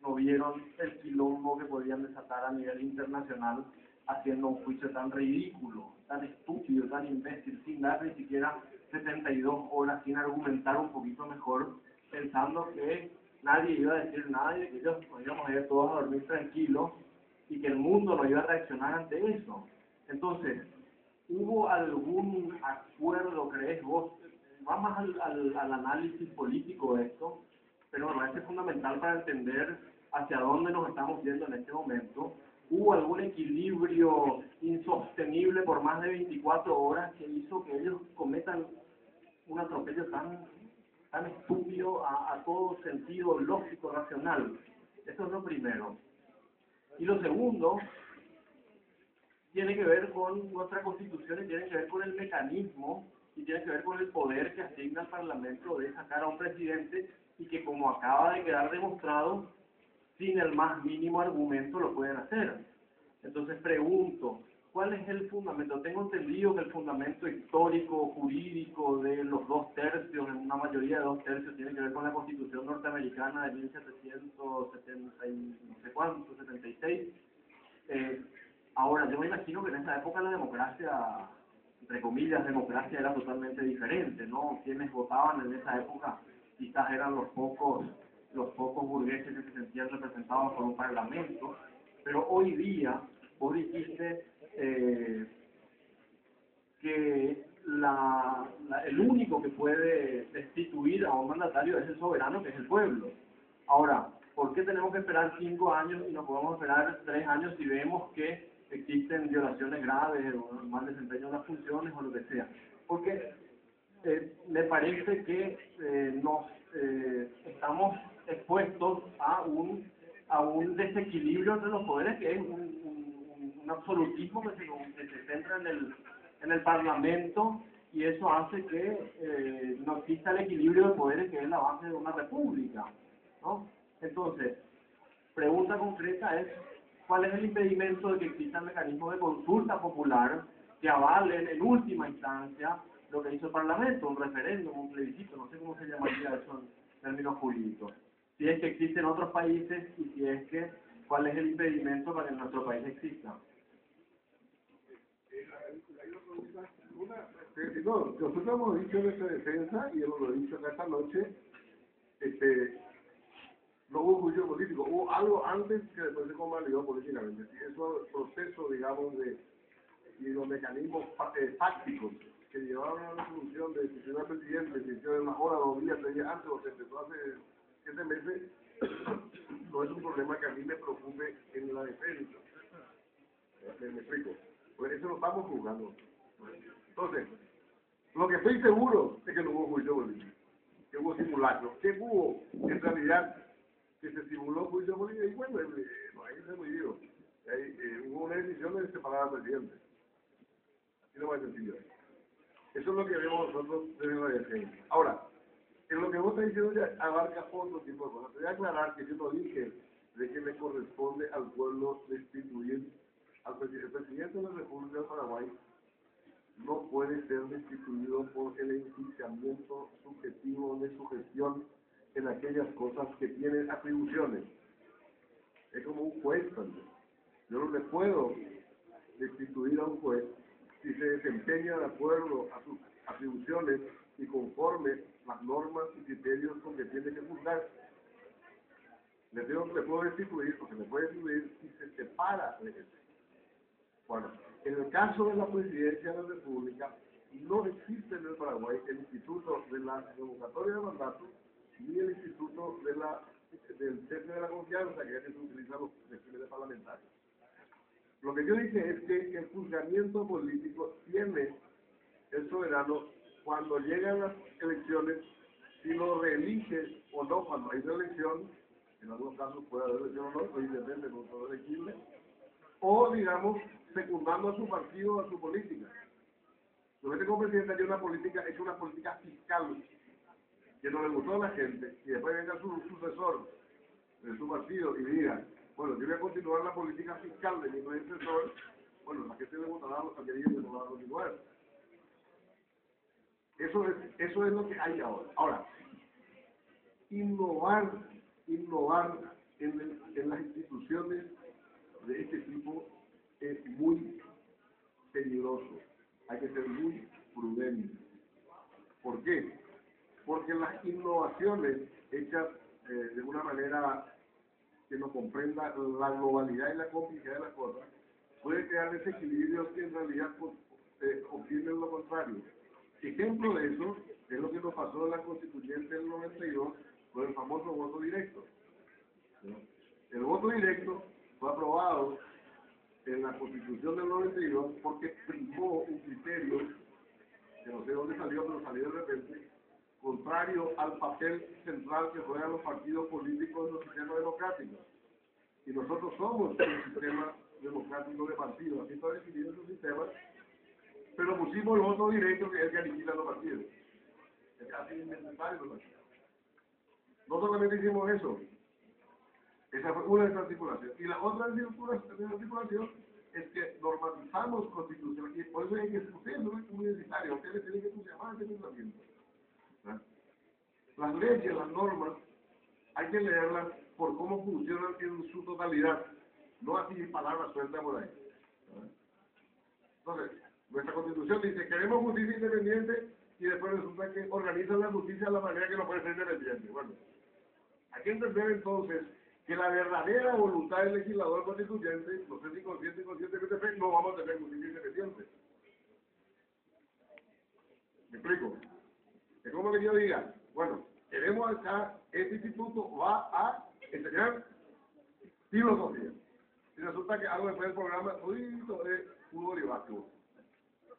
no vieron el quilombo que podían desatar a nivel internacional haciendo un juicio tan ridículo, tan estúpido, tan imbécil, sin dar ni siquiera 72 horas, sin argumentar un poquito mejor, pensando que nadie iba a decir nada y que ellos nos íbamos a ir todos a dormir tranquilos y que el mundo no iba a reaccionar ante eso. Entonces, ¿hubo algún acuerdo, crees vos? Va más al análisis político de esto, pero me parece fundamental para entender hacia dónde nos estamos yendo en este momento. ¿Hubo algún equilibrio insostenible por más de 24 horas que hizo que ellos cometan un atropello tan estúpido a todo sentido lógico, racional? Eso es lo primero. Y lo segundo tiene que ver con nuestra Constitución y tiene que ver con el mecanismo y tiene que ver con el poder que asigna al Parlamento de sacar a un presidente y que, como acaba de quedar demostrado, sin el más mínimo argumento lo pueden hacer. Entonces pregunto, ¿cuál es el fundamento? Tengo entendido que el fundamento histórico, jurídico de los 2/3, en una mayoría de 2/3, tiene que ver con la Constitución norteamericana de 1770 y no sé cuánto, 76. Ahora, yo me imagino que en esa época la democracia, entre comillas, democracia era totalmente diferente, ¿no? Quienes votaban en esa época quizás eran los pocos burgueses que se sentían representados por un parlamento, pero hoy día, vos dijiste que el único que puede destituir a un mandatario es el soberano, que es el pueblo. Ahora, ¿por qué tenemos que esperar 5 años y no podemos esperar 3 años si vemos que existen violaciones graves o mal desempeño de las funciones o lo que sea? Porque me parece que estamos expuestos a un desequilibrio entre los poderes, que es un absolutismo que se centra en el Parlamento, y eso hace que no exista el equilibrio de poderes, que es la base de una república, ¿no? Entonces, pregunta concreta es, ¿cuál es el impedimento de que exista un mecanismo de consulta popular que avalen en última instancia lo que hizo el Parlamento, un referéndum, un plebiscito, no sé cómo se llamaría eso en términos jurídicos? Si es que existe en otros países y si es que, ¿cuál es el impedimento para que en nuestro país exista? No, nosotros hemos dicho en nuestra defensa y hemos dicho acá esta noche, no hubo juicio político, hubo algo antes que después se convalidó políticamente. Eso es el proceso, digamos, y los mecanismos fácticos que llevaron a la resolución de decisión del presidente, se hicieron una hora, 2 días, 3 días antes, o se empezó hace 7 meses, no es un problema que a mí me preocupe en la defensa. Me explico. Pues eso lo estamos juzgando. Entonces, lo que estoy seguro es que no hubo juicio político, que hubo simulacro, que hubo, en realidad, que se simuló juicio político, y bueno, no hay que ser muy vivo. Hubo una decisión de separar al presidente. Así no va a ser sencillo. Eso es lo que vemos nosotros en la defensa. Ahora, en lo que vos estás diciendo ya abarca otro tipo de cosas. Te voy a aclarar que yo no dije de que le corresponde al pueblo destituir al presidente. El presidente de la República de Paraguay no puede ser destituido por el enjuiciamiento subjetivo de su gestión en aquellas cosas que tienen atribuciones. Es como un juez también. Yo no le puedo destituir a un juez si se desempeña de acuerdo a sus atribuciones y conforme las normas y criterios con que tiene que juzgar. Le puedo destituir, porque le puede destituir si se separa de él. Bueno, en el caso de la presidencia de la República, no existe en el Paraguay el Instituto de la Revocatoria de Mandato ni el Instituto del Cese de la Confianza, que es el que se utiliza los regímenes parlamentarios. Lo que yo dije es que el juzgamiento político tiene el soberano cuando llegan las elecciones, si lo reelige o no, cuando hay una elección, en algunos casos puede haber elección o no, evidentemente no todo elegible, o digamos, secundando a su partido o a su política. Lo que como presidente hay una política, es una política fiscal que no le gustó a la gente, y después venga su sucesor de su partido y diga, bueno, yo voy a continuar la política fiscal de mi predecesor, bueno, la gente le votará a los candidatos y no va a continuar. Eso es lo que hay ahora. Ahora, innovar en las instituciones de este tipo es muy peligroso. Hay que ser muy prudente. ¿Por qué? Porque las innovaciones hechas de una manera que no comprenda la globalidad y la complejidad de las cosas, puede crear desequilibrios que en realidad obtienen lo contrario. Ejemplo de eso es lo que nos pasó en la Constituyente del 92 con el famoso voto directo. El voto directo fue aprobado en la Constitución del 92 porque primó un criterio, que no sé dónde salió, pero salió de repente, contrario al papel central que juegan los partidos políticos en los sistemas democráticos. Y nosotros somos un sistema democrático de partidos, así está definido su sistema, pero pusimos el voto directo, que es el que aniquila los partidos. Es casi innecesario los partidos. No solamente hicimos eso, esa fue una desarticulación. Y la otra desarticulación es que normalizamos constitución, y por eso es que ustedes son universitarios, ustedes tienen que entusiasmar ese pensamiento. Las leyes, las normas, hay que leerlas por cómo funcionan en su totalidad, no así palabras sueltas por ahí. Entonces, nuestra Constitución dice, queremos justicia independiente, y después resulta que organizan la justicia de la manera que no puede ser independiente. Bueno, hay que entender entonces que la verdadera voluntad del legislador constituyente, no sé si consciente o inconscientemente, no vamos a tener justicia independiente. ¿Me explico? Es como que yo diga, bueno, queremos acá, este instituto va a enseñar filosofía. Y resulta que algo después del programa, sobre fútbol y básquetbol.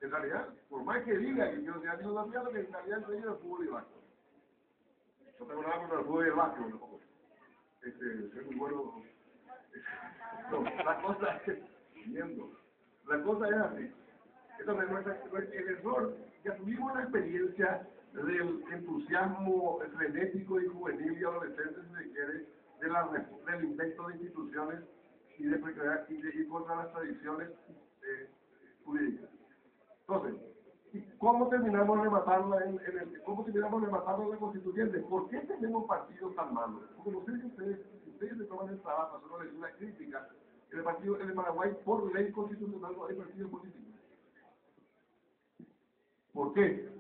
En realidad, por más que diga que yo sea filosofía, lo que en realidad enseña es fútbol y básquetbol. No tengo nada contra el fútbol y el básquetbol, ¿no? Soy muy bueno. No, la cosa es, viendo, la cosa es así. Entonces, el error, ya tuvimos la experiencia del entusiasmo frenético y juvenil y adolescente, si se quiere, del invento de instituciones y de ir contra las tradiciones jurídicas. Entonces, ¿cómo terminamos de matarla cómo terminamos de matarla en la Constituyente? ¿Por qué tenemos partidos tan malos? Porque no sé si ustedes se toman el trabajo, hacer una lectura crítica. En el partido en Paraguay, por ley constitucional, no hay partidos políticos. ¿Por qué?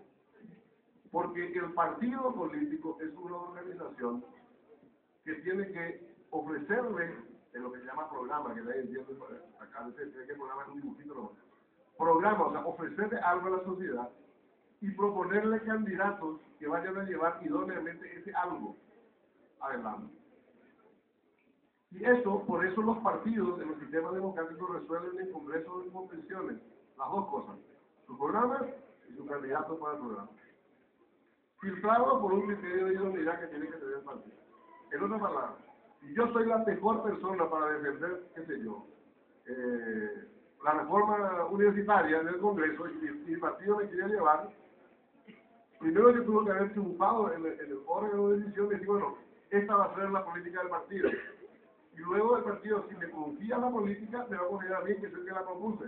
Porque el partido político es una organización que tiene que ofrecerle, en lo que se llama programa, que nadie entiende, acá a veces hay que programar un dibujito, no. Programa, o sea, ofrecerle algo a la sociedad y proponerle candidatos que vayan a llevar idóneamente ese algo adelante. Y eso, por eso los partidos en los sistemas democráticos resuelven en congresos o en convenciones, las dos cosas, su programa y su candidato para el programa. Filtrado por un criterio de idoneidad que tiene que tener el partido. En otras palabras, si yo soy la mejor persona para defender, qué sé yo, la reforma universitaria en el Congreso y mi partido me quiere llevar, primero que tuvo que haber triunfado en el órgano de decisión, me digo, bueno, esta va a ser la política del partido. Y luego el partido, si me confía la política, me va a confiar a mí, que soy el que la propuse.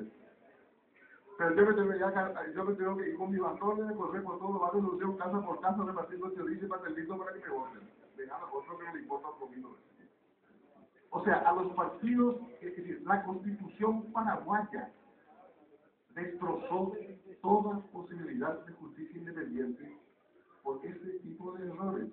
Pero yo me tengo que ir con mi bastón de correr por todos los barrios, luceo casa por casa, repartiendo chorizo y pastelito para que me voten. Dejar a otro que no le importa un poquito. O sea, a los partidos, es decir, la Constitución paraguaya destrozó todas posibilidades de justicia independiente por ese tipo de errores.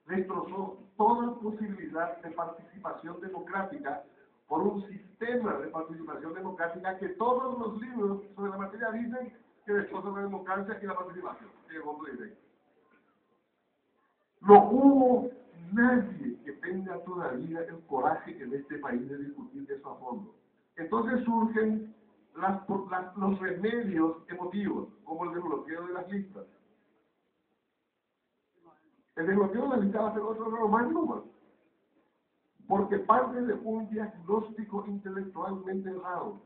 Destrozó toda posibilidad de participación democrática por un sistema de participación democrática que todos los libros sobre la materia dicen que destroza la democracia y la participación, y el voto directo. No hubo nadie que tenga todavía el coraje en este país de discutir eso a fondo. Entonces surgen los remedios emotivos, como el desbloqueo de las listas. El desbloqueo de las listas va a ser otro error más número, porque parte de un diagnóstico intelectualmente errado.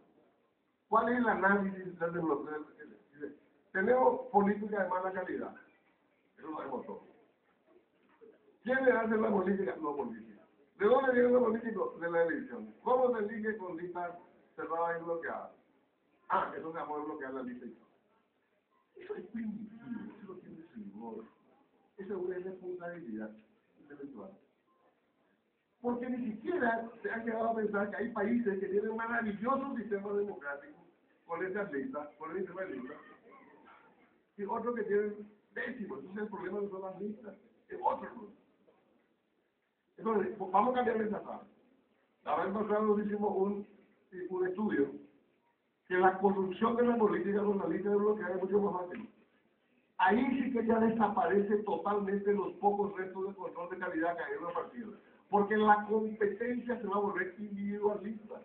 ¿Cuál es el análisis del desbloqueo? Tenemos política de mala calidad, eso lo sabemos todos. ¿Quiénes hacen la política? No política. ¿De dónde viene los políticos? De la elección. ¿Cómo se elige con listas cerradas y bloqueadas? Eso se llama bloquear la lista. Eso es primitivo, eso no tiene sentido. Eso es una irresponsabilidad intelectual. porque ni siquiera se han llegado a pensar que hay países que tienen maravillosos sistemas democráticos con esas listas, con el sistema de listas, y otros que tienen décimos. Entonces el problema no son las listas, es otro problema. Entonces, vamos a cambiar esa tabla. La vez pasada nos hicimos un estudio que la corrupción de la política con la lista de bloqueo es mucho más fácil. Ahí sí que ya desaparece totalmente los pocos restos de control de calidad que hay en los partidos. Porque la competencia se va a volver individualista,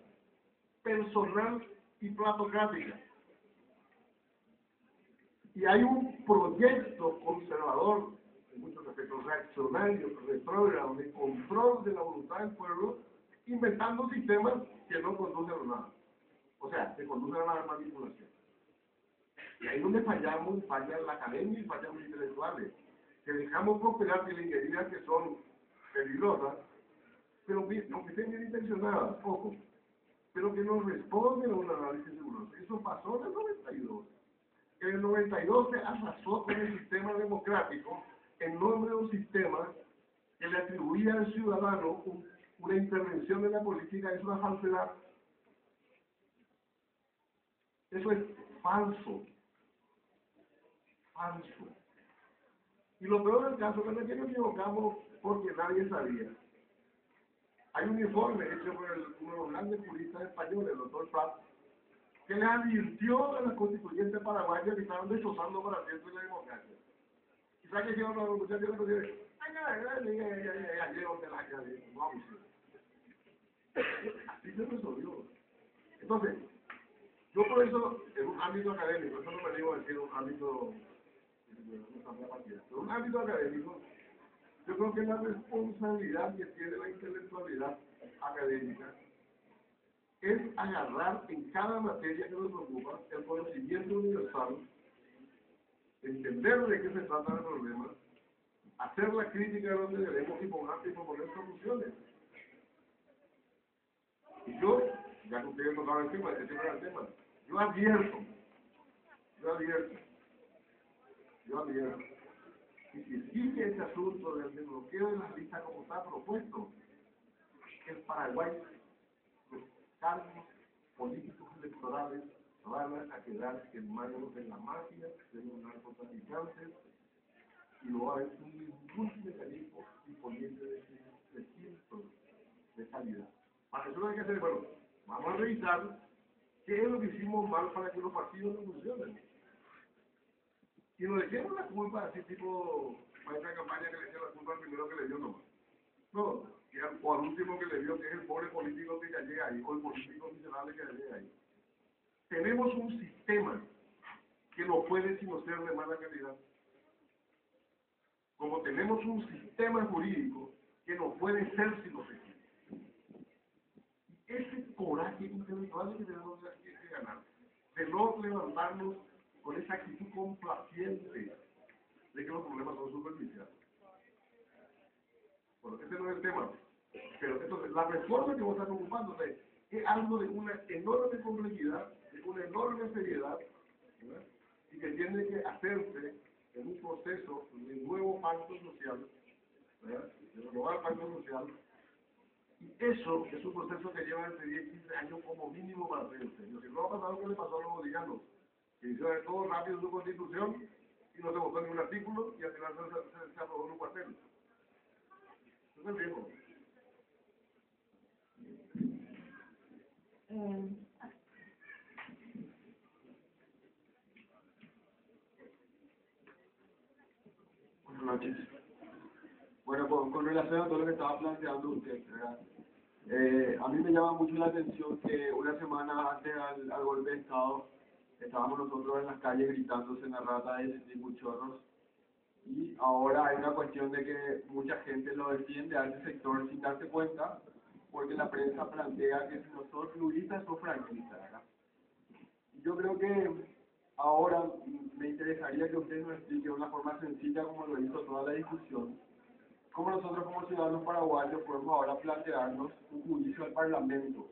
personal y platocrática. Y hay un proyecto conservador, en muchos aspectos reaccionario, retrógrado, de control de la voluntad del pueblo, inventando sistemas que no conducen a nada. O sea, que conducen a la manipulación. Y ahí es donde fallamos, falla la academia y fallan los intelectuales, que dejamos prosperar tilinguerías que son peligrosas, pero no que estén bien intencionadas, ojo, pero que no responden a un análisis riguroso. Eso pasó en el 92. En el 92 se arrasó con el sistema democrático en nombre de un sistema que le atribuía al ciudadano una intervención en la política. Es una falsedad. Eso es falso. Falso. Y lo peor del caso es que nos equivocamos porque nadie sabía. Hay un informe hecho por uno de los grandes juristas españoles, el doctor Prat, que le advirtió a los constituyentes paraguayos que estaban destrozando para siempre la democracia. ¿Y sabe qué hicieron los muchachos? Así se resolvió. Entonces, yo por eso, en un ámbito académico, eso no me digo decir un ámbito, pero un ámbito académico, yo creo que la responsabilidad que tiene la intelectualidad académica es agarrar en cada materia que nos ocupa el conocimiento universal, entender de qué se trata el problema, hacer la crítica de lo que debemos y proponer soluciones. Y yo, ya que ustedes tocaron el tema, ese era el tema, yo advierto, y si sigue este asunto del desbloqueo de las listas como está propuesto, el Paraguay, los cargos políticos electorales van a quedar en manos de la mafia, de los narcotraficantes, y no va a haber ningún mecanismo disponible de filtro de calidad. Para eso lo hay que hacer, bueno, vamos a revisar qué es lo que hicimos mal para que los partidos no funcionen. Y nos echemos la culpa, así tipo maestra de campaña que le echa la culpa al primero que le dio nomás. No, o al último que le dio, que es el pobre político que ya llega ahí, o el político miserable que ya llega ahí. Tenemos un sistema que no puede sino ser de mala calidad. Como tenemos un sistema jurídico que no puede ser sino efectivo. Ese coraje intelectual que tenemos que ganar, de no levantarnos con esa actitud complaciente de que los problemas son superficiales. Bueno, ese no es el tema. Pero entonces, la reforma que vos estás ocupándote es algo de una enorme complejidad, de una enorme seriedad, ¿verdad? Y que tiene que hacerse en un proceso de nuevo pacto social, ¿verdad? De renovar pacto social. Y eso es un proceso que lleva entre 10 y 15 años como mínimo para hacerse. Si no va a pasar lo que le pasó a los bolivianos, que hicieron todo rápido su constitución y no se votó ningún artículo y al final se aprobó en un cuartel. Eso es el riesgo. Buenas noches. Bueno, con relación a todo lo que estaba planteando usted, ¿verdad? A mí me llama mucho la atención que una semana antes al golpe de Estado estábamos nosotros en las calles gritándose en la rata de muchorros, y ahora hay una cuestión de que mucha gente lo defiende a ese sector sin darse cuenta, porque la prensa plantea que si no son pluristas son franquistas, ¿verdad? Yo creo que ahora me interesaría que usted nos explique de una forma sencilla, como lo hizo toda la discusión, cómo nosotros como ciudadanos paraguayos podemos ahora plantearnos un juicio al Parlamento,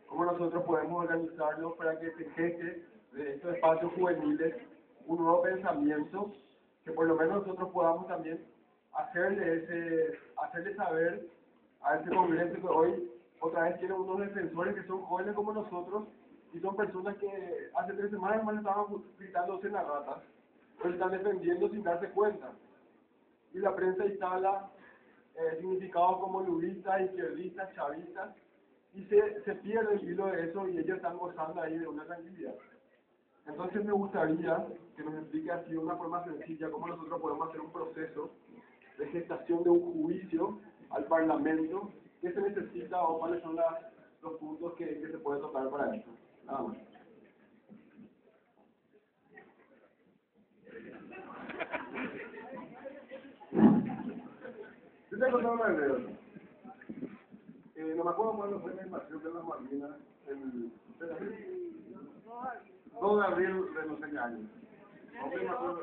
cómo nosotros podemos organizarnos para que se geste de estos espacios juveniles un nuevo pensamiento, que por lo menos nosotros podamos también hacerle saber a ese congreso que hoy otra vez tienen unos defensores que son jóvenes como nosotros y son personas que hace 3 semanas más estaban gritándose en las ratas, pero están defendiendo sin darse cuenta. Y la prensa instala significados como luristas, izquierdistas, chavistas, y se pierde el hilo de eso y ellos están gozando ahí de una tranquilidad. Entonces me gustaría que nos explique así de una forma sencilla cómo nosotros podemos hacer un proceso de gestación de un juicio al Parlamento, qué se necesita o cuáles son los puntos que se puede tocar para eso. Nada más. Yo te he contado una anécdota. No me acuerdo cuándo fue la invasión de las Malvinas, el 2 de abril de no sé qué año. No me acuerdo.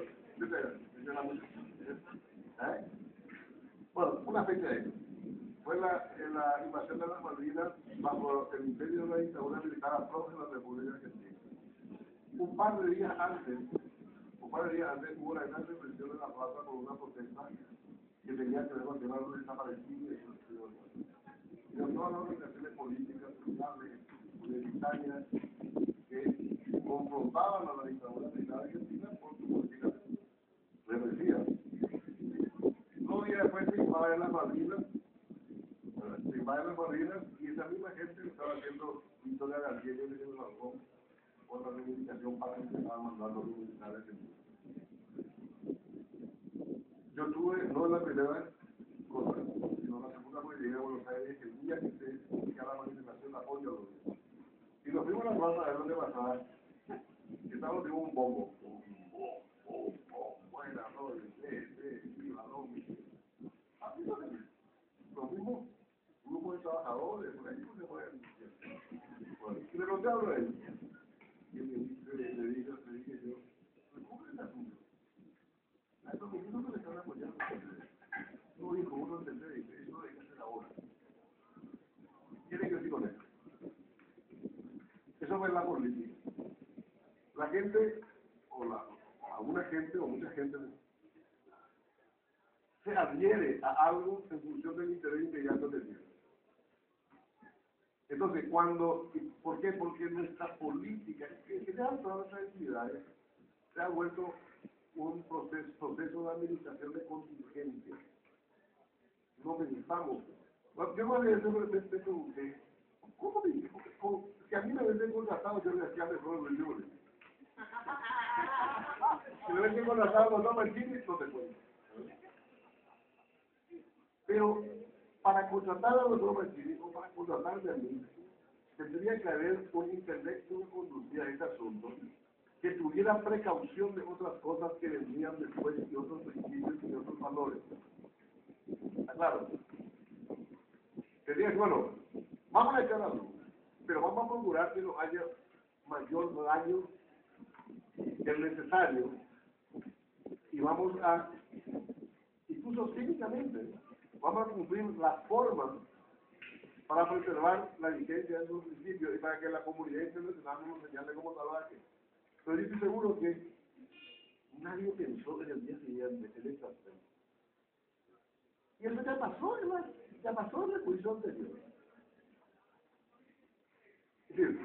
Bueno, una fecha de eso. Fue la invasión de las Malvinas bajo el imperio de la dictadura militar atroz de la República Argentina. Un par de días antes hubo una gran represión de la plaza por una protesta que tenía que ver con el tema de los desaparecidos y con todas las organizaciones políticas, sociales, universitarias que confrontaban a la dictadura militar argentina por su política represiva. 2 días después se invaden las Malvinas, y esa misma gente estaba haciendo Victoria García y el Balcón por la reivindicación para que estaban mandando los militares argentinos. Yo tuve, no la primera cosa, sino la segunda, porque llegué a Buenos Aires el día que se inicia la manifestación de apoyo a los demás. Y nos fuimos a la plaza a ver dónde pasaba, y estábamos en un bombo. Buena noche, viva Domi. Así lo tenemos. Nos fuimos, un grupo de trabajadores, por ahí se pueden. Y le pregunté a uno de ellos. Y le dije yo, ¿cómo es el asunto? A estos vecinos no le están apoyando. No, hijo, uno entender, eso hay que hacer ahora. Tiene que decir con eso. Eso fue la política. La gente, alguna gente o mucha gente, se adhiere a algo en función del interés inmediato del día. Entonces, ¿por qué? Porque nuestra política, que se han todas las actividades, se ha vuelto un proceso de administración de contingencia. No pensamos. Yo más de eso me pregunté, ¿cómo me dijo? Si a mí me venden contratado, yo le hacía mejor el libre. Si me venden contratado con Tom Martínez, no te cuento. Pero para contratar a los Tom Martínez o para contratarme a mí, tendría que haber un intelecto que conducía este asunto, que tuviera precaución de otras cosas que vendrían después y otros principios y otros valores. Claro. Tendría que, bueno, vamos a echar la luz, pero vamos a procurar que no haya mayor daño que el necesario y vamos a, incluso cínicamente, vamos a cumplir las formas para preservar la vigencia de esos principios y para que la comunidad internacional nos señale como salvaje. Pero yo estoy seguro que nadie pensó en el día siguiente en esta acción. Y eso ya pasó, además, ya pasó en el juicio anterior. Es decir,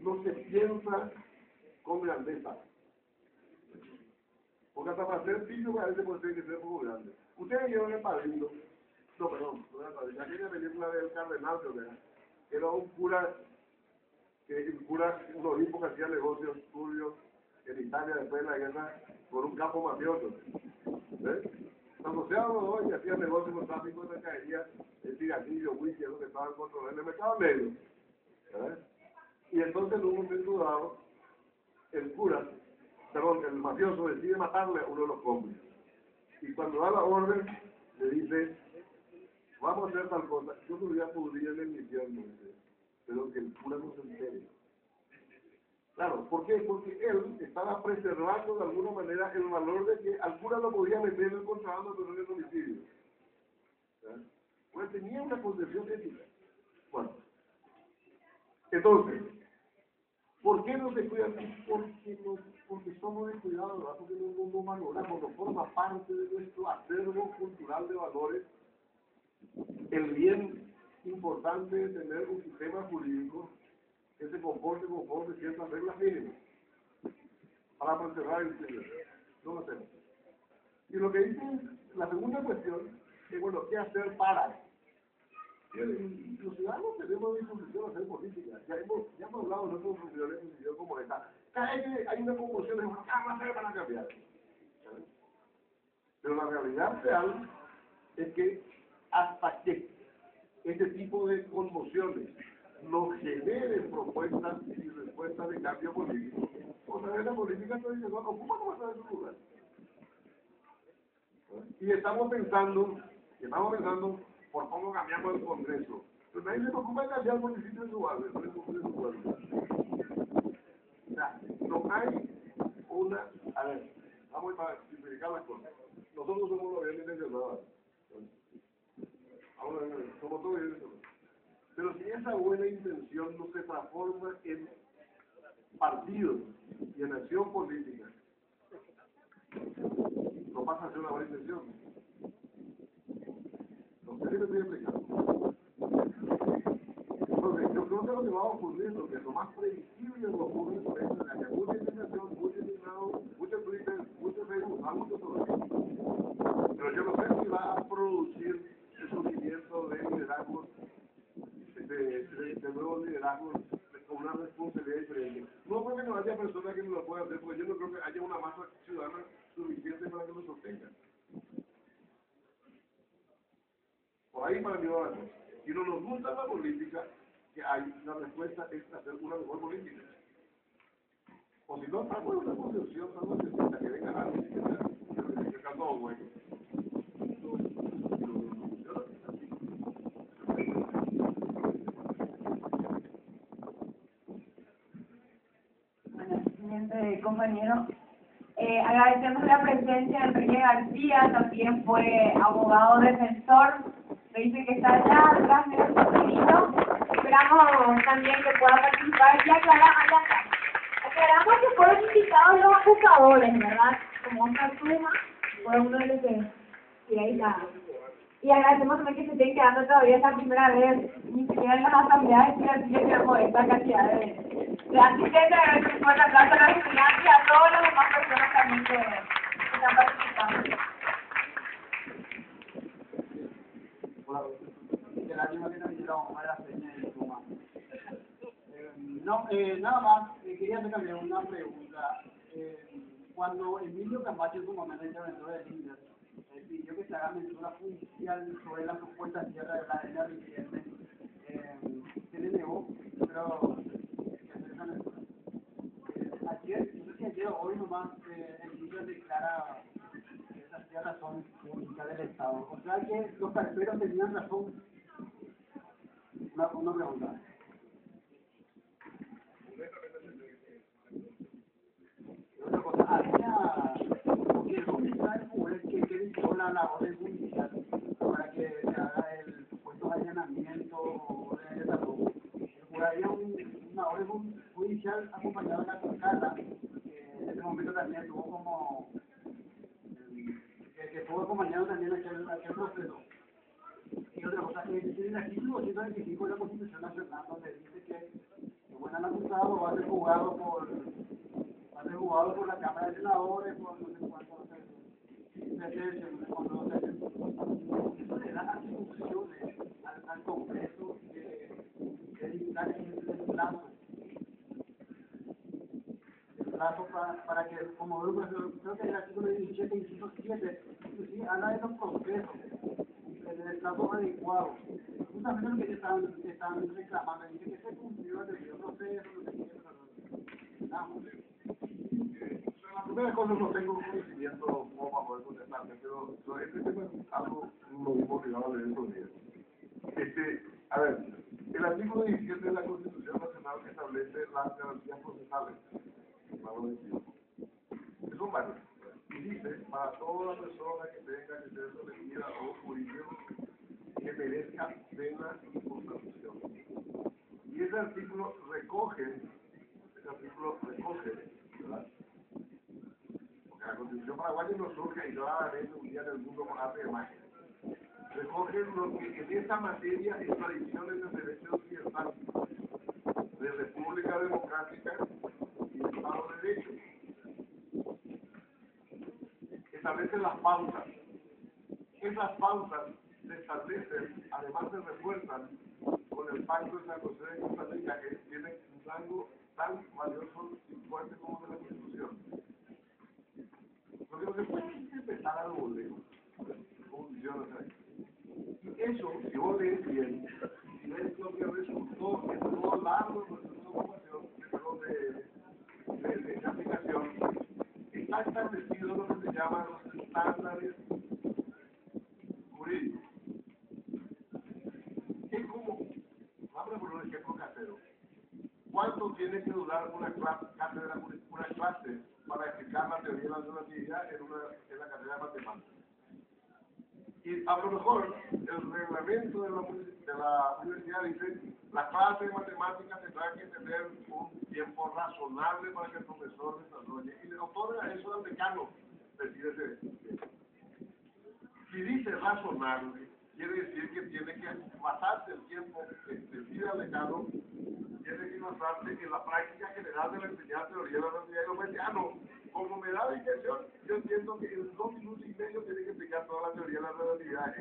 no se piensa con grandeza. Porque hasta para ser pillo a veces puede ser que sea muy grande. Ustedes vieron El Padrino, no, perdón, no era El Padrino, aquella película del Cardenal, que era un cura, un obispo que hacía negocios turbios en Italia después de la guerra con un capo mafioso. ¿Ves? Cuando se habló y hacía negocios con tráfico de mercadería, el cigarrillo, whisky, es lo que estaban controlando en el mercado negro. ¿Verdad? Y entonces en un momento dado, el mafioso decide matarle a uno de los cómplices. Y cuando da la orden, le dice, vamos a hacer tal cosa. Yo me voy a pudrir en el infierno, pero que el cura no se entere. Claro, ¿por qué? Porque él estaba preservando de alguna manera el valor de que al cura lo podía meter en el contrabando pero no en el homicidio. Pues tenía una concepción ética. Bueno, entonces, ¿por qué no se cuidan? Porque somos descuidados, ¿verdad? Porque no valoramos, no forma parte de nuestro acervo cultural de valores el bien importante es tener un sistema jurídico que se comporte conforme ciertas reglas mínimas para preservar el cielo. No lo hacemos. Y lo que dice la segunda cuestión es, bueno, ¿qué hacer para? Los ciudadanos tenemos disposición a hacer política. Ya hemos hablado en otras reuniones como esta. Cada vez que hay una conmoción, decimos, ¿qué vamos a hacer para cambiar? ¿Sabes? Pero la realidad real es que hasta que este tipo de conmociones nos generen propuestas y respuestas de cambio político, otra vez la política tradicional ocupa como está en su lugar. Y estamos pensando por cómo cambiamos el Congreso. Pero nadie se preocupa de cambiar el municipio de su barrio, O sea, no hay una... A ver, vamos a simplificar las cosas. Nosotros somos los bien intencionados. Ahora, somos todos bien intencionados. Pero si esa buena intención no se transforma en partidos y en acción política, no pasa a ser una buena intención. No sé si me estoy explicando. Entonces, yo creo que lo que va a ocurrir, lo que es lo más previsible que ocurre por eso, es que mucha indignación, mucho indignado, mucho Twitter, mucho Facebook, mucho todo eso. Pero yo no sé si va a producir el surgimiento de liderazgos, de nuevos liderazgos con una responsabilidad diferente. No porque no haya personas que no lo puedan hacer, porque yo no creo que haya una masa ciudadana suficiente para que lo sostenga. Por ahí para mí va la cosa. Si no nos gusta la política que hay, la respuesta es hacer una mejor política. O si no, estamos en una concepción tan necesita que venga alguien que está todo bueno. Bueno, siguiente compañero. Agradecemos la presencia de Enrique García, también fue abogado defensor. Me dice que está allá atrás de nuestro pequeñito. Esperamos también que pueda participar y aclarar allá acá. Aclaramos que fueron invitados los acusadores, ¿verdad? Como otra suma, fue uno de los que ahí está. Y agradecemos también que se estén quedando todavía esta primera vez, ni siquiera en las asambleas estudiantiles tenemos esta cantidad de asistentes, agradecemos por la plaza a los estudiantes y a todas las demás personas también que están participando. Lástima que no vinieron a la feña de Suma. Nada más, quería hacerle una pregunta. Cuando Emilio Camacho, en su momento interventor del INDER, pidió que se haga mensura judicial sobre la supuesta tierra de la arena Riquelme, se le negó, pero que hacer esa mensura. Ayer, no sé si ayer o hoy nomás, el INDER declara que esas tierras son públicas del Estado. O sea que los carperos tenían razón. Una pregunta. Otra cosa, había el comisario fue que dictó la orden judicial para que se haga el supuesto allanamiento de la ropa. Había una orden judicial acompañada de la fiscala, que en ese momento también estuvo como que estuvo acompañado también aquel proceso. Y otra cosa, en el artículo 225 de la Constitución Nacional, donde dice que bueno, el acusado va a ser juzgado por la Cámara de Senadores, por no sé cuántos eso le da atribuciones al Congreso de dictar el plazo para que, como creo que el artículo 17, inciso 7, inclusive habla de los procesos. En el plazo adecuado. Justamente lo que están reclamando, dice que se cumplió el debido proceso, no sé qué, La primera cosa no tengo conocimiento como para poder contestarme, pero sobre este tema es algo lo mismo que hablaba de estos días. A ver, el artículo 17 de la Constitución Nacional establece las garantías procesales. Son varios. Y dice, para toda persona que tenga que ser sometida a un juicio que merezca pena y condenación. Y ese artículo recoge, ¿verdad? Porque la Constitución paraguaya no surge aisladamente un día en el mundo con arte de magia. recoge lo que en esa materia es tradiciones del derecho occidental, de República Democrática y de Estado de Derecho. Establecen las pautas. Esas pautas se establecen, además se refuerzan con el Pacto de San José de Costa Rica, que tiene un rango tan valioso y fuerte como de la Constitución. Lo que no se puede es empezar al voleo, como funciona ahí. Y eso, si vos lees bien, si ves lo que resultó en todo largo de aplicación, está establecido lo que se llaman los estándares jurídicos. Es como, vamos a poner un ejemplo casero. ¿Cuánto tiene que durar una clase para explicar la teoría de la relatividad en la carrera de matemáticas? Y a lo mejor el reglamento de la universidad dice la clase de matemáticas tendrá que tener un tiempo razonable para que el profesor desarrolle y le otorga eso al decano. Decide. Si dice razonable, quiere decir que tiene que basarse el tiempo que decide al decano, tiene que basarse en la práctica general de la enseñanza teoría de la relatividad. Y lo mediano, como me da la intención, yo entiendo que en 2 minutos y medio tiene que explicar toda la teoría de la relatividad.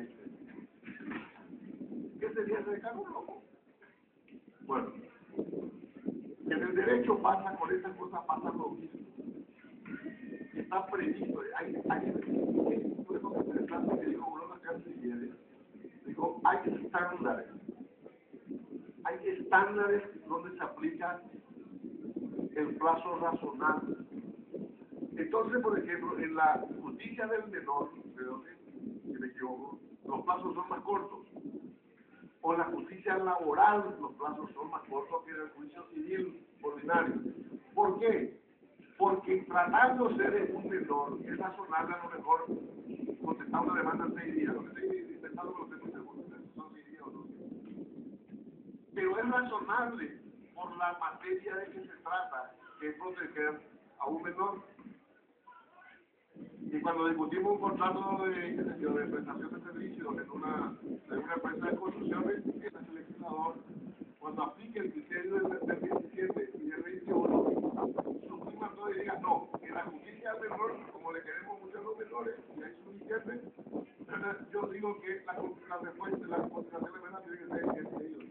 ¿Qué sería el decano loco? Bueno, en el derecho pasa con esas cosas, pasa lo mismo. Está previsto, hay interesante que dijo Bruno Canciller, dijo, hay estándares donde se aplica el plazo razonable. Entonces, por ejemplo, en la justicia del menor, si me equivoco, los plazos son más cortos. O en la justicia laboral, los plazos son más cortos que en el juicio civil ordinario. ¿Por qué? Porque tratándose de un menor, es razonable a lo mejor contestar una demanda en 6 días. Lo que estoy intentando no estoy muy seguro, son 6 días o no. Pero es razonable por la materia de que se trata, que es proteger a un menor. Y cuando discutimos un contrato de prestación de servicios en una empresa de construcciones, el legislador, cuando aplique el criterio del 27 y del 21, suprima todo y diga no, en la justicia del menor, como le queremos mucho a los menores, y hay suficiente, yo digo que la respuesta de la contestación de menor tiene que ser el que ellos.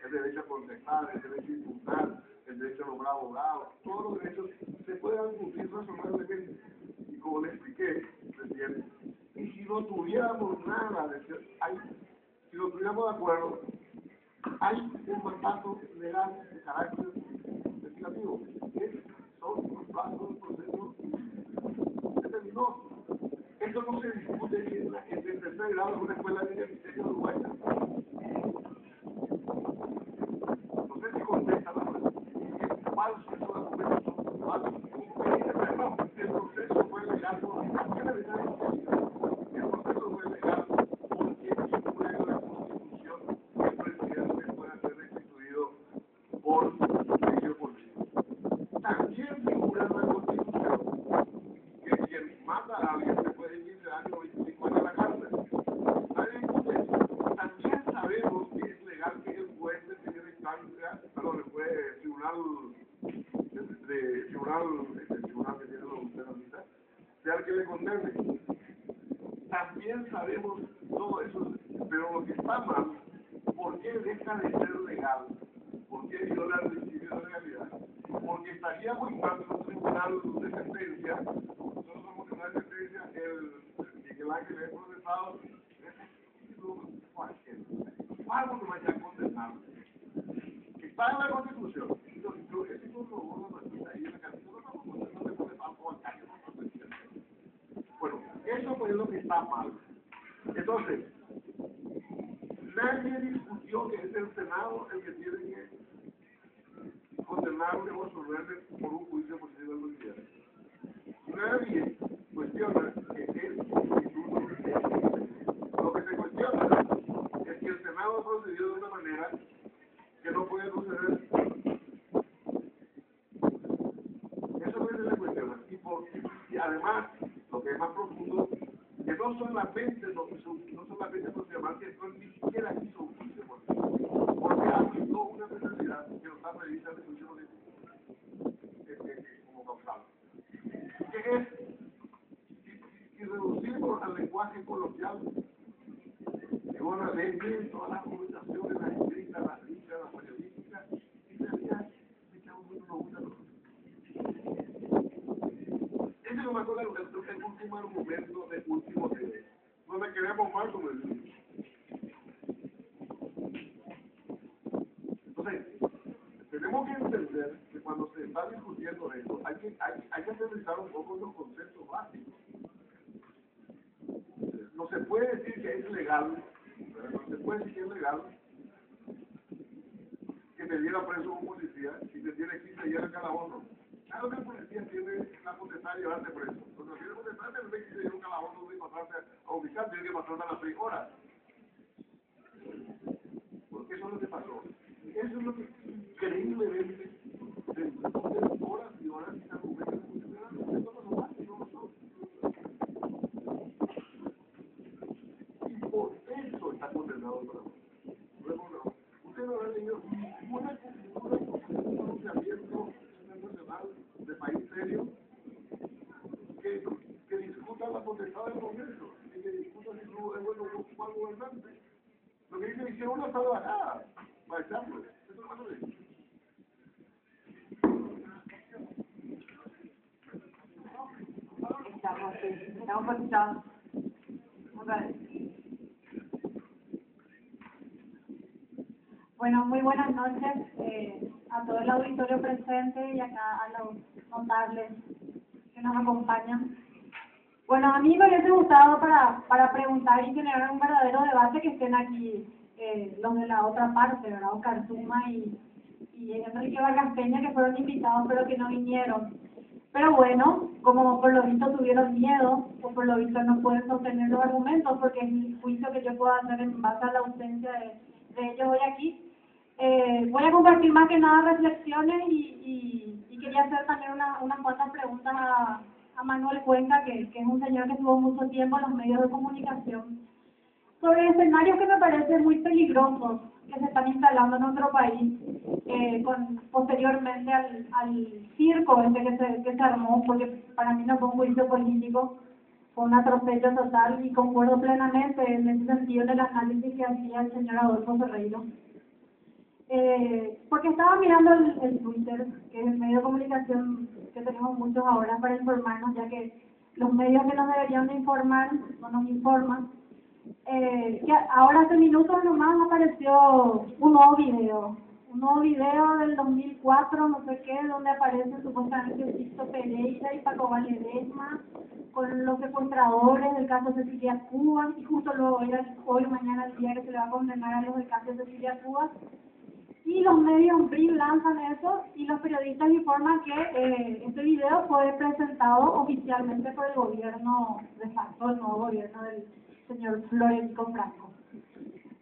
El derecho a contestar, el derecho a impugnar, el derecho a nombrar abogados, todos los derechos se pueden cumplir razonablemente. Y como le expliqué recién, y si no tuviéramos nada si no tuviéramos de acuerdo, hay un mandato legal de carácter legislativo, que son los plazos del proceso determinó. Esto no se discute en el tercer grado de una escuela de ministerio de Uruguay. Sea que le condene. También sabemos todo eso, pero lo que está mal, ¿por qué deja de ser legal? ¿Por qué viola el principio de realidad? Porque estaría muy mal en un tribunal de sentencia, nosotros somos tribunal de sentencia, el Ángel es procesado, algo que vaya a condenar. Está en la Constitución. Bueno, eso pues es lo que está mal. Entonces, nadie discutió que es el Senado el que tiene que condenarle o absolverle por un juicio positivo de justicia. Nadie cuestiona que el instituto existe. Lo que se cuestiona es que el Senado ha procedido de una manera que no puede proceder. Eso es lo que se cuestiona. Y además, lo que es más profundo, que no solamente procedimientos que no ni siquiera hizo un juicio porque aplicó una penalidad que no está prevista en el juicio como causal. Que es, si reducimos al lenguaje coloquial, es una ley de todas las comunicaciones, las escritas, las dichas, las periodísticas, y en realidad no gusta. Ese es lo mejor el último argumento del último derecho. No le queremos mal como el niño. Entonces, tenemos que entender que cuando se está discutiendo esto, hay que aterrizar un poco los conceptos básicos. No se puede decir que es legal, no se puede decir que es legal que me diera preso un policía y me tiene 15 días en calabozo. Claro que el policía tiene la potestad de llevarte preso. Cuando tiene potestad de tener 15 días en calabozo y pasarte a ubicar, tiene que pasarte a las 6 horas. Porque eso es lo que pasó. Eso es lo que increíblemente se horas y horas y argumentos funcionando. Esto no lo hace, no lo son. Y por eso está condenado para vos. Luego, usted no ha leído ninguna pronunciamiento internacional de país serio que discuta la potestad del Congreso y que discuta si no es bueno o mal gobernante. Lo que dice que una salvajada para echarlo. Eso no lo dice. Estamos conectados. Bueno, muy buenas noches a todo el auditorio presente y acá a los notables que nos acompañan. Bueno, a mí me hubiese gustado para preguntar y generar un verdadero debate que estén aquí los de la otra parte, ¿verdad? Oscar Zuma y Enrique Vargas Peña, que fueron invitados pero que no vinieron. Pero bueno, como por lo visto tuvieron miedo, o por lo visto no pueden sostener los argumentos, porque es el juicio que yo puedo hacer en base a la ausencia de ellos hoy aquí. Voy a compartir más que nada reflexiones y quería hacer también unas cuantas preguntas a Manuel Cuenca, que es un señor que estuvo mucho tiempo en los medios de comunicación, sobre escenarios que me parecen muy peligrosos que se están instalando en nuestro país, posteriormente al circo que se armó, porque para mí no fue un juicio político, fue un atropello total, y concuerdo plenamente en ese sentido del análisis que hacía el señor Adolfo Ferreiro. Porque estaba mirando el Twitter, que es el medio de comunicación que tenemos muchos ahora para informarnos, ya que los medios que nos deberían de informar no nos informan. Que ahora hace minutos nomás apareció un nuevo video del 2004, no sé qué, donde aparece supuestamente Sixto Pereira y Paco Valedesma con los secuestradores del caso Cecilia Cuba, y justo luego era hoy mañana el día que se le va a condenar a los del caso Cecilia Cuba. Y los medios BRIL lanzan eso y los periodistas informan que este video fue presentado oficialmente por el gobierno de facto, el nuevo gobierno del señor Florentino Franco.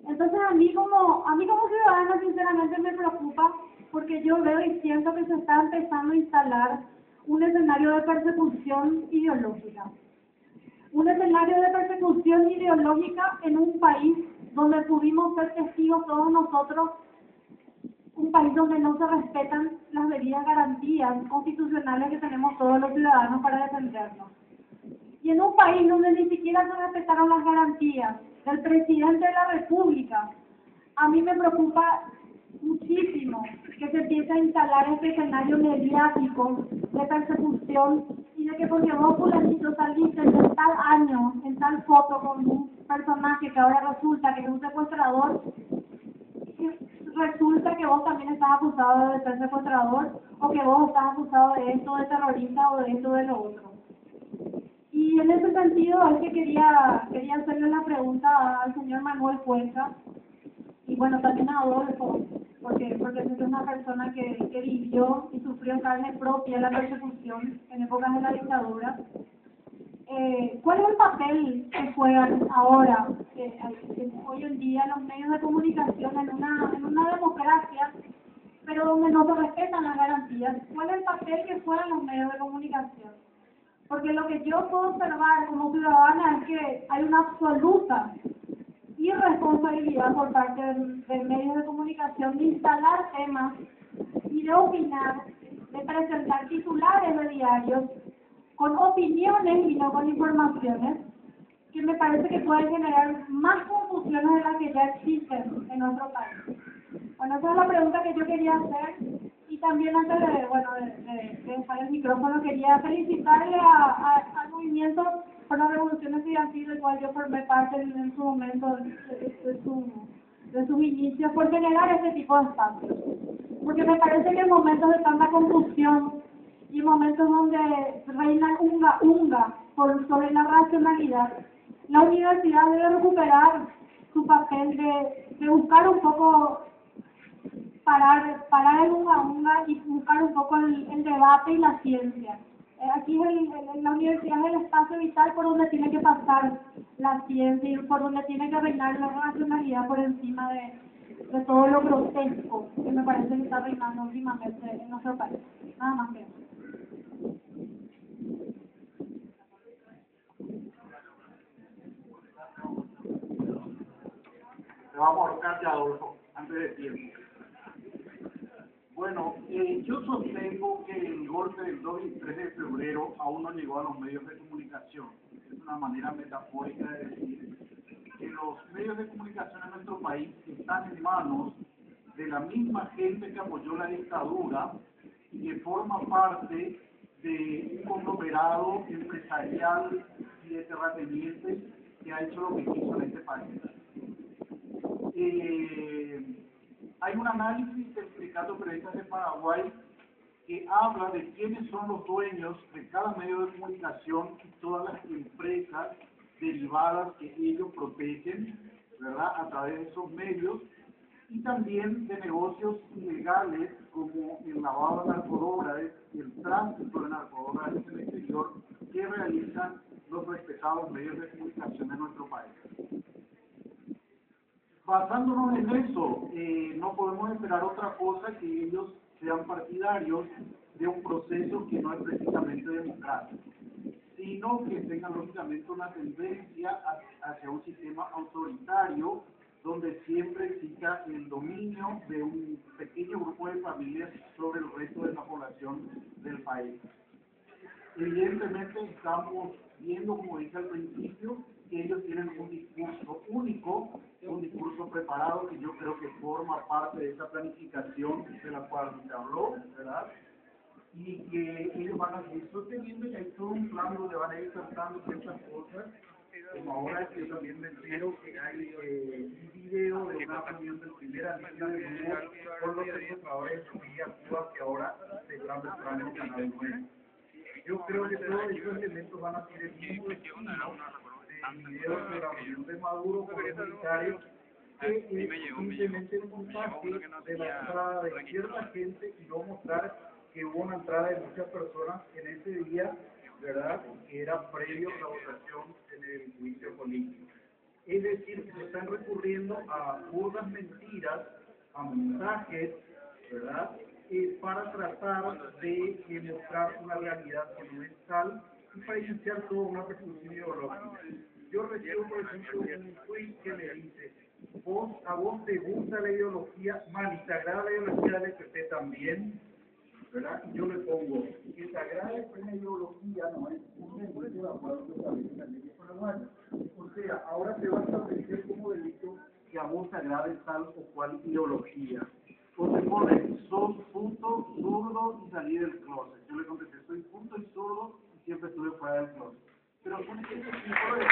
Entonces a mí como ciudadana sinceramente me preocupa, porque yo veo y siento que se está empezando a instalar un escenario de persecución ideológica. Un escenario de persecución ideológica en un país donde pudimos ser testigos todos nosotros, un país donde no se respetan las debidas garantías constitucionales que tenemos todos los ciudadanos para defendernos. Y en un país donde ni siquiera se respetaron las garantías del presidente de la República, a mí me preocupa muchísimo que se empiece a instalar este escenario mediático de persecución, y de que porque vos, fulanito, saliste en tal año, en tal foto con un personaje que ahora resulta que es un secuestrador, resulta que vos también estás acusado de ser secuestrador, o que vos estás acusado de esto, de terrorista, o de esto, de lo otro. Y en ese sentido es que quería hacerle la pregunta al señor Manuel Cuenca, y bueno, también a Adolfo, porque es una persona que vivió y sufrió en carne propia la persecución en épocas de la dictadura. ¿cuál es el papel que juegan ahora, hoy en día, los medios de comunicación en una democracia, pero donde no se respetan las garantías? ¿Cuál es el papel que juegan los medios de comunicación? Porque lo que yo puedo observar como ciudadana es que hay una absoluta irresponsabilidad por parte de medios de comunicación de instalar temas y de opinar, de presentar titulares de diarios con opiniones y no con informaciones, que me parece que pueden generar más confusiones de las que ya existen en nuestro país. Bueno, esa es la pregunta que yo quería hacer, y también antes de dejar el micrófono quería felicitarle al movimiento por la Revolución Estudiantil, del cual yo formé parte en su momento de sus inicios, por generar este tipo de espacios. Porque me parece que en momentos de tanta confusión y en momentos donde reina unga sobre la racionalidad, la universidad debe recuperar su papel de buscar un poco, parar el unga y buscar un poco el debate y la ciencia. Aquí la universidad es el espacio vital por donde tiene que pasar la ciencia y por donde tiene que reinar la racionalidad por encima de todo lo grotesco que me parece que está reinando últimamente en nuestro país. Nada más que eso. Te vamos a ahorcar ya, Adolfo, antes de tiempo. Bueno, yo sostengo que el golpe del 2 y 3 de febrero aún no llegó a los medios de comunicación. Es una manera metafórica de decir que los medios de comunicación en nuestro país están en manos de la misma gente que apoyó la dictadura y que forma parte de un conglomerado empresarial y de terratenientes que ha hecho lo que quiso en este país. Hay un análisis del Sindicato de Periodistas de Paraguay que habla de quiénes son los dueños de cada medio de comunicación y todas las empresas derivadas que ellos protegen, ¿verdad?, a través de esos medios, y también de negocios ilegales como el lavado de narcodólares y el tránsito de narcodólares en el exterior que realizan los respetados medios de comunicación de nuestro país. Basándonos en eso, no podemos esperar otra cosa que ellos sean partidarios de un proceso que no es precisamente democrático, sino que tengan lógicamente una tendencia hacia un sistema autoritario donde siempre exista el dominio de un pequeño grupo de familias sobre el resto de la población del país. Evidentemente estamos viendo, como dije al principio, que ellos tienen un discurso único, un discurso preparado que yo creo que forma parte de esa planificación de la cual se habló, ¿verdad? Y que ellos van a seguir sosteniendo que hay todo un plan donde van a ir tratando ciertas cosas, como ahora que yo también me entero que hay un video de una reunión del primer anillo de grupo con los secuestradores de Cuba que ahora se están mostrando en Canal 9. Yo creo que todos esos elementos van a ser el mismo estilo de videos de la reunión de Maduro con los militares, que es simplemente un montaje de la entrada de cierta gente y no mostrar que hubo una entrada de muchas personas en ese día, ¿verdad?, que era previo a la votación en el juicio político. Es decir, que se están recurriendo a burdas mentiras, a montajes, ¿verdad?, para tratar de mostrar una realidad que no es tal y para iniciar toda una persecución ideológica. Yo recibo, por ejemplo, un tweet que me dice: ¿a vos te gusta la ideología, man, y te agrada la ideología del PP también? ¿Verdad? Y yo le pongo que te agrade una ideología, no es un delito de acuerdo que establece la ley paraguaya. O sea, ahora te vas a establecer como delito que a vos te agrade tal o cual ideología. O se pone, sos puto, zurdo y salí del closet. Yo le contesté, soy puto y zurdo y siempre estuve fuera del closet. Pero son ese tipo de cosas.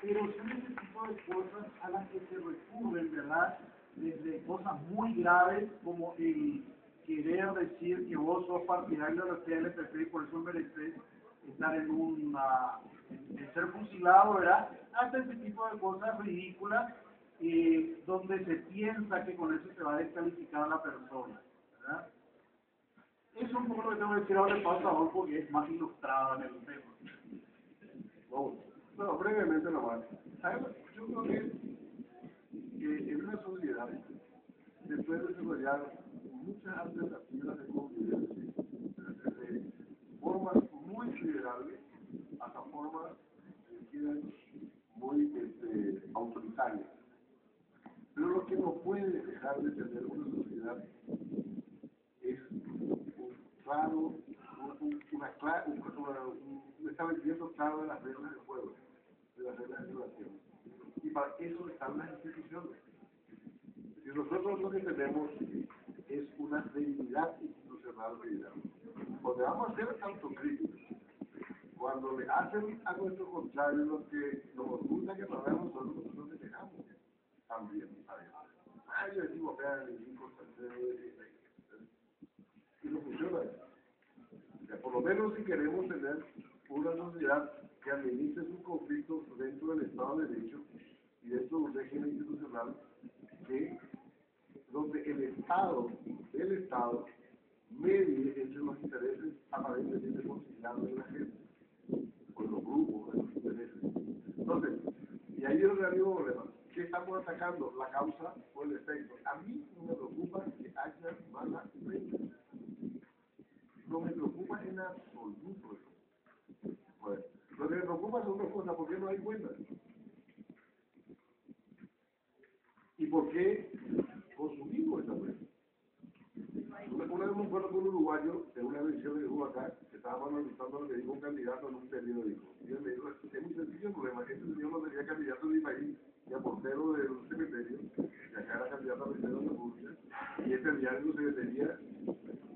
Pero son ese tipo de cosas a las que se recurren, ¿verdad? Desde cosas muy graves como el querer decir que vos sos partidario de la CLPP y por eso mereces estar en ser fusilado, ¿verdad? Hasta ese tipo de cosas ridículas donde se piensa que con eso se va a descalificar a la persona, ¿verdad? Eso es un poco lo que tengo que decir ahora el pasador porque es más ilustrado en el tema. Bueno, brevemente nomás. ¿Sabes? Yo creo que en una sociedad se puede desarrollar muchas alternativas de convivencia, desde formas muy federables hasta formas muy autoritarias. Pero lo que no puede dejar de tener una sociedad es un establecimiento claro de las reglas del juego, de las reglas de relación. Y para eso están las instituciones. Si nosotros lo que tenemos es una debilidad institucional, digamos, donde vamos a ser autocríticos, cuando le hacen a nuestro contrario lo que nos gusta que nos hagamos, nosotros nos dejamos también, ¿sabes? Yo digo, vean, y no funciona. O sea, por lo menos si queremos tener una sociedad que administre sus conflictos dentro del Estado de Derecho y dentro de un régimen institucional donde el Estado medie entre los intereses aparentemente conciliados de la gente, con los grupos, de los intereses. Entonces, y ahí es donde hay un problema. ¿Qué estamos atacando? ¿La causa o el efecto? A mí no me preocupa que haya mala prensa. No me preocupa en absoluto eso. Bueno, lo que me preocupa son dos cosas. ¿Por qué no hay buenas? ¿Y por qué consumimos esa prensa? Una vez me acuerdo con un uruguayo de una elección que hubo acá, que estaba analizando lo que dijo un candidato en un periódico. Y él me dijo, es un sencillo problema, este señor no sería candidato de mi país, ni a portero del cementerio, y acá era candidato a portero de la República, y este diario no se vendería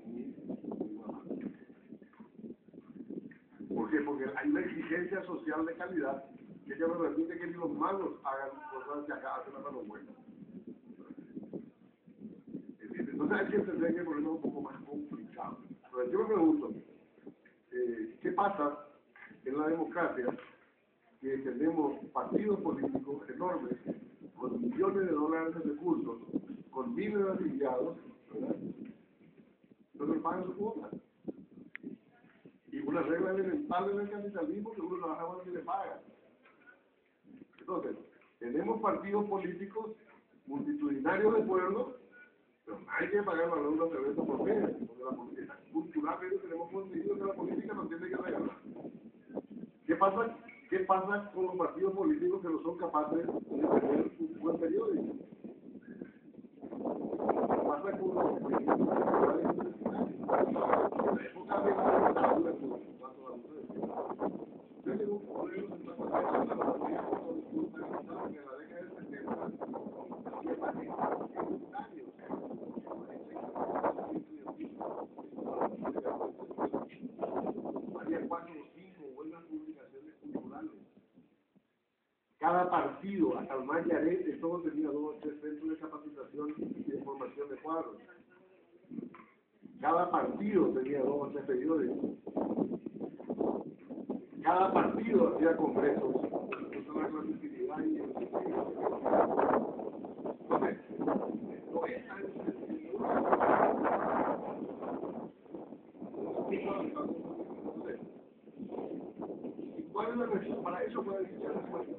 ni mamá. ¿Por qué? Porque hay una exigencia social de calidad que ella me permite que ni los malos hagan cosas que acá hacen a los buenos. Entonces hay que entender que el problema es un poco más complicado. Pero yo me pregunto, ¿qué pasa en la democracia? Que tenemos partidos políticos enormes, con millones de dólares de recursos, con miles de afiliados, ¿verdad? Pero no pagan su cuota. Y una regla elemental en el capitalismo que uno trabaja cuando se le paga. Entonces, tenemos partidos políticos multitudinarios de pueblos, pero hay que pagar la deuda de evento por medio, porque la política culturalmente tenemos conseguido que la política nos tiene que regalar. ¿Qué pasa con los partidos políticos que no son capaces de tener un buen periódico? ¿Qué pasa con los políticos culturales universitarios? En la época de la dictadura, cuando la luz de tengo un problema en la materia de la política cultural que en la década del 70 había paneles secundarios. Había 4 o 5 buenas publicaciones culturales. Cada partido, hasta el más yarete, todo tenía 2 o 3 centros de capacitación y de formación de cuadros. Cada partido tenía 2 o 3 periódicos. Cada partido hacía congresos. Eso es la clandestinidad y el entonces, no es tan sencillo. ¿Y cuál es la versión? Para eso puede decir la respuesta.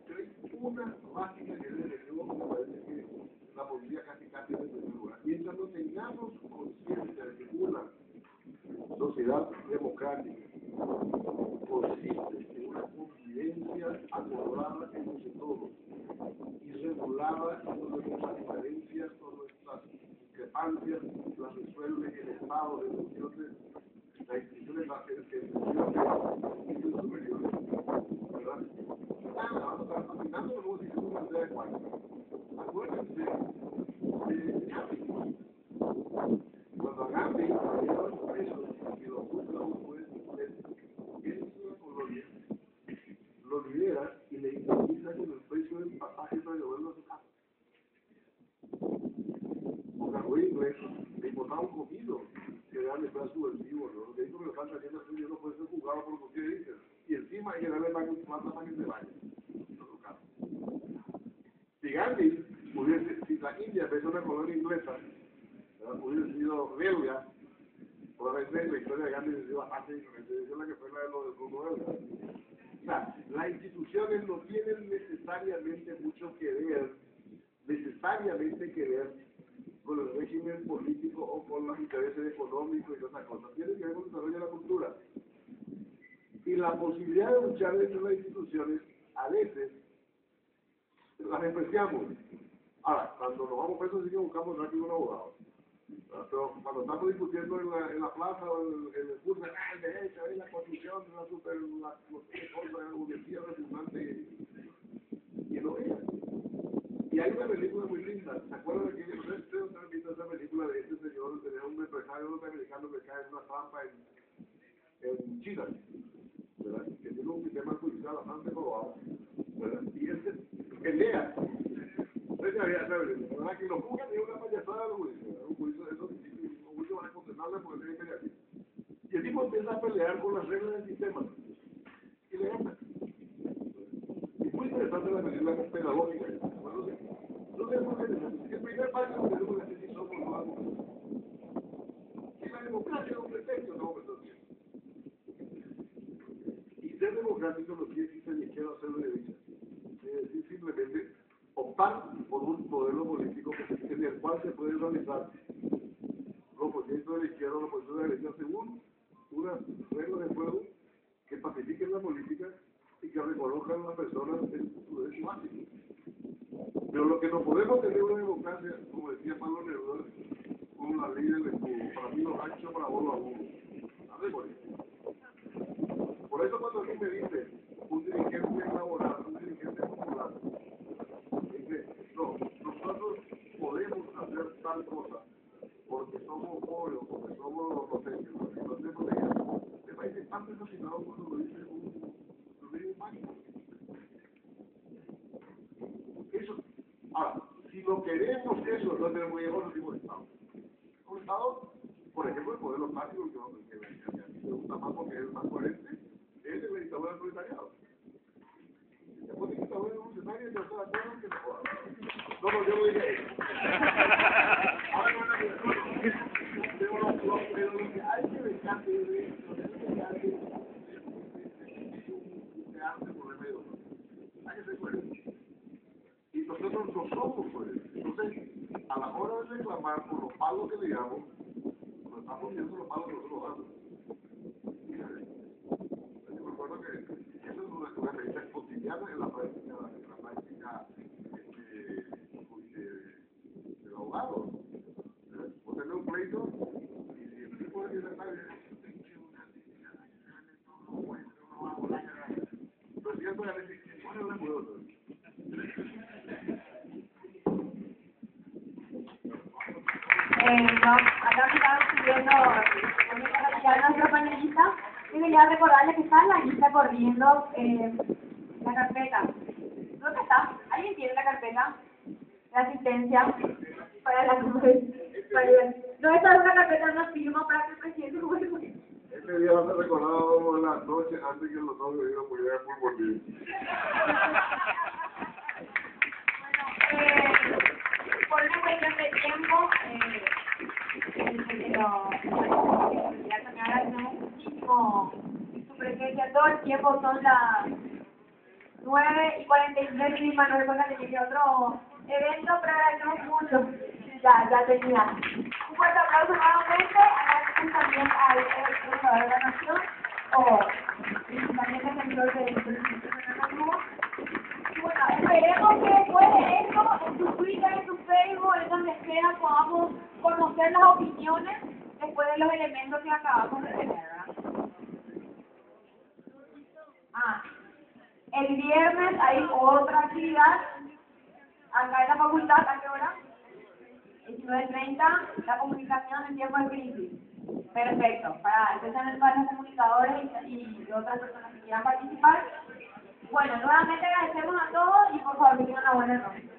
Pero hay una básica que desde luego me parece que la política casi es de lugar. Mientras no tengamos conciencia de que una sociedad democrática consiste en una convivencia acordada entre todos y regulada cuando nuestras diferencias o nuestras discrepancias las resuelve el Estado de funciones, las instituciones superiores, ¿verdad? Caminando como si fuera una aldea de Juan. Acuérdense de Gandhi. Cuando a Gandhi llevan los presos y los juzga un juez inglés, él es una colonia, lo libera y le indemniza con el precio del pasaje para llevarlo a su casa. Porque al juez inglés le importaba un comido que darle para subversivo, ¿no? Le dijo que lo están trayendo así, no puede ser juzgado por lo que dicen. Y encima hay que darle plata para que se vaya a su casa. Si si Gandhi si la India empezó una colonia inglesa, hubiese sido belga, probablemente la historia de Gandhi hubiese sido bastante diferente, es la que fue la de los belgas. O sea, las instituciones no tienen necesariamente mucho que ver, con el régimen político o con los intereses económicos y otras cosas. Tienen que ver con el desarrollo de la cultura. Y la posibilidad de luchar dentro de las instituciones, a veces, las despreciamos. Ahora, cuando nos vamos presos sí que buscamos rápido un abogado. Pero cuando estamos discutiendo en la plaza o en el curso, el derecho, la constitución, la cosa, la burguesía representante, y no vean. Y hay una película muy linda, ¿se acuerdan de que ustedes han visto esa película de este señor, de un empresario norteamericano que cae en una trampa en Chile, ¿verdad? Que tiene un sistema judicial bastante probado, ¿verdad? Y este pelea. La verdad que lo juzgan es una payasada de un juicio de esos, un juicio van a condenarle porque tiene pelear. Y el tipo empieza a pelear con las reglas del sistema y le gana. Es muy interesante la película pedagógica. Entonces, el primer paso es que tenemos que decir somos los alumnos. Y la democracia es un pretexto, no, entonces. Y ser democrático no quiere decir ni quiero hacerlo de derecha. Es decir, simplemente optar por un modelo político en el cual se puede realizar los proyectos de la izquierda o los proyectos de la derecha según unas reglas de juego que pacifiquen la política y que reconozcan a las personas en su derecho básico. Pero lo que no podemos tener una democracia, como decía Pablo Neruda, con la ley del escudo, para mí los ranchos, para vos los abusos. Por eso cuando aquí me dice un dirigente laboral, un dirigente popular, dice, no, nosotros podemos hacer tal cosa porque somos pobres, porque somos los técnicos, y no tenemos leyes. Me parece tan desafinado cuando lo dice un mágico. Eso, ahora, si lo queremos eso, no tenemos que llevar a un tipo de Estado. Un Estado, por ejemplo, el modelo mágico que a mí me gusta más porque es el más coherente, es el dictadura del proletariado. Después de dictadura revolucionaria, yo estoy de acuerdo que me jodan. No, yo lo dije eso. Ahora no es pero lo que hay que dejar de ver, se hace por remedio. Hay que ser coherente. Y nosotros no somos coherentes. Entonces, a la hora de reclamar por los palos que digamos, nos estamos viendo los palos que nosotros damos. Yo me acuerdo que eso es una medida cotidiana en la práctica del abogado. Vos tenés un pleito y si el tipo de libertad lo siento, ya le dije, bueno, no puedo. No, acá me estaban subiendo ya nuestro panelista. Yo quería recordarles que está en la lista corriendo la carpeta. ¿Dónde está? ¿Alguien tiene la carpeta? La asistencia para la no, esta es una carpeta, una firma para que el presidente vuelva. Este día va a ser recordado en las noches antes que los novios digan muy bien, muy bonito. Por una cuestión de tiempo, ya también agradecemos muchísimo su presencia todo el tiempo, son las 9:43 y Manuel con la tenía otro evento, pero agradecemos mucho. Ya tenía. Un fuerte aplauso nuevamente, agradecemos también al gobernador de la Nación, o también al defensor del presidente y bueno, esperemos que después de esto, en tu Twitter, en tu Facebook, en donde sea, podamos conocer las opiniones después de los elementos que acabamos de tener, ¿verdad? El viernes hay otra actividad acá en la facultad, ¿a qué hora? 19:30, la comunicación en tiempo de crisis. Perfecto, para especialmente para los comunicadores y otras personas que quieran participar. Bueno, nuevamente agradecemos a todos y por favor que tengan una buena noche.